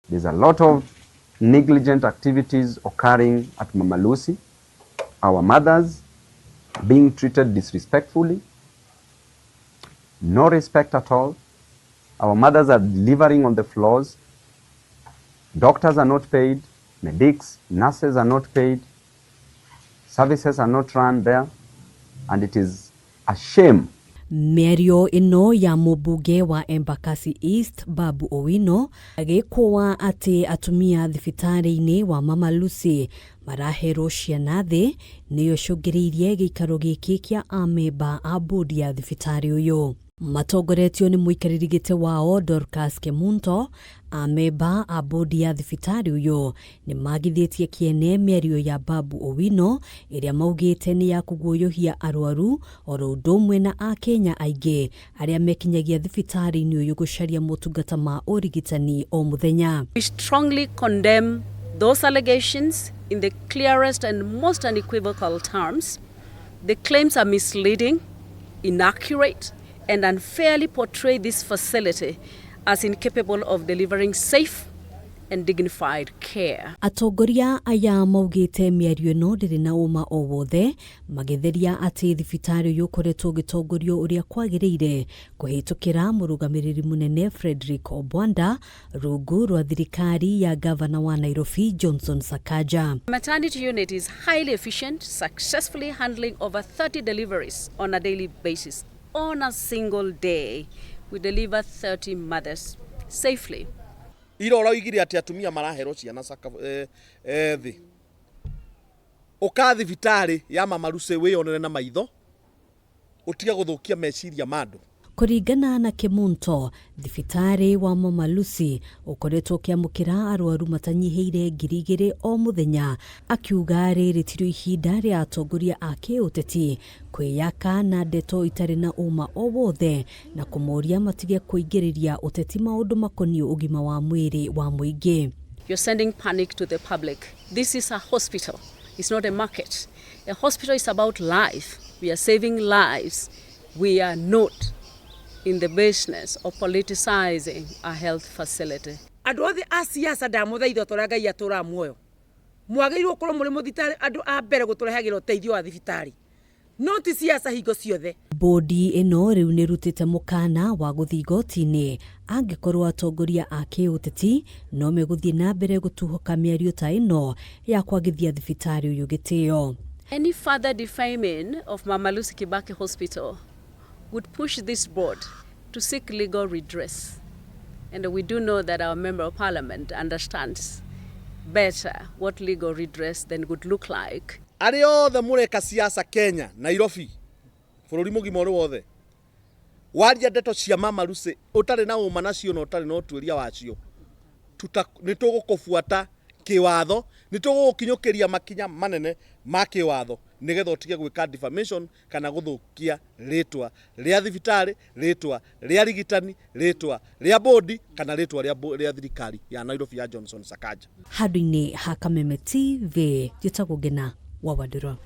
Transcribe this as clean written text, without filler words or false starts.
There's a lot of negligent activities occurring at Mama Lucy. Our mothers being treated disrespectfully, no respect at all. Our mothers are delivering on the floors. Doctors are not paid. Medics, nurses are not paid. Services are not run there. And it is a shame. MIARIO ino ya MUMBUNGE wa EMBAKASI East Babu Owino agikuwa ati atumia THIBITARI-INI wa Mama Lucy maraherwo ciana thi niyo cungiriirie gikaro giki kia amemba a bodi ya thibitari uyu. Matongoretio ni muikariri giti wao DORCAS KEMUNTO. Amemba a bodi ya thibitari uyu ni magithitie kiene MIARIO ya Babu Owino iria maugite ni ya kuguoyohia arwaru oro ndomwe na akenya aingi aria mekinyagia thibitari-ini uyu gucaria motungata ma urigitani o muthenya. We strongly condemn those allegations in the clearest and most unequivocal terms. The claims are misleading, inaccurate, and unfairly portray this facility as incapable of delivering safe and dignified care. Atongoria aya maugite MIARIO no ndiri na uma o wothe magitheria ati thibitari uyu ukoretwo gitongorio uria kwagiriire kuhitukira murugamiriri munene Frederick Obwanda rungu rwa thirikari ya governor wa Nairobi Johnson Sakaja. Maternity unit is highly efficient, successfully handling over 30 deliveries on a daily basis. On a single day, we deliver 30 mothers safely. Iro uraigire ati atumia maraherwo ciana thi. Uka thibitari ya Mama Lucy wiyonere na maitho. Utiga guthukia meciria mandu. Kuringana na KEMUNTO, thibitari wa Mama Lucy ukoretwo kiamukira arwaru matanyiheire 2,000 o muthenya, akiuga riri tiro ihinda ria atongoria a KIUTETI kwiyaka na ndeto itari na uma o wothe na kumoria matige kuingiriria uteti maundu makonio ugima wa mwiri wa muingi. You're sending panic to the public. This is a hospital. It's not a market. A hospital is about life. We are saving lives. We are not in the business of politicizing a health facility. Andu othe a siasa ndamuthaitha tora Ngai atura muoyo. Mwagirwo korwo muri muthitari andu a mbere guturehagirwo teithio wa thibitari. No ti siasa hingo ciothe. Bodi ino riu nirutite mukana wa guthii igoti-ini angikorwo atongoria a KIUTETI no meguthie na mbere gutuhoka MIARIO ta ino ya kwagithia thibitari uyu gitio. Any further defaming of Mama Lucy Kibaki Hospital would push this board to seek legal redress. And we do know that our Member of Parliament understands better what legal redress then would look like. Ari othe mureka siasa Kenya, Nairobi, bururi mugima wothe. Waria ndeto cia Mama Lucy utari na uma nacio no utari no tuiria wacio. Nitugukubuata kiwatho, nitugukinyukiria makinya manene ma kiwatho nigetha utige gwika defamation kana guthukia ritwa ria thibitari, ritwa ria rigitani, ritwa ria bodi kana ritwa ria thirikari ya Nairobi ya Johnson Sakaja. Handũ-inĩ ha Kameme TV, njĩtagwo Ngina wa Wadura.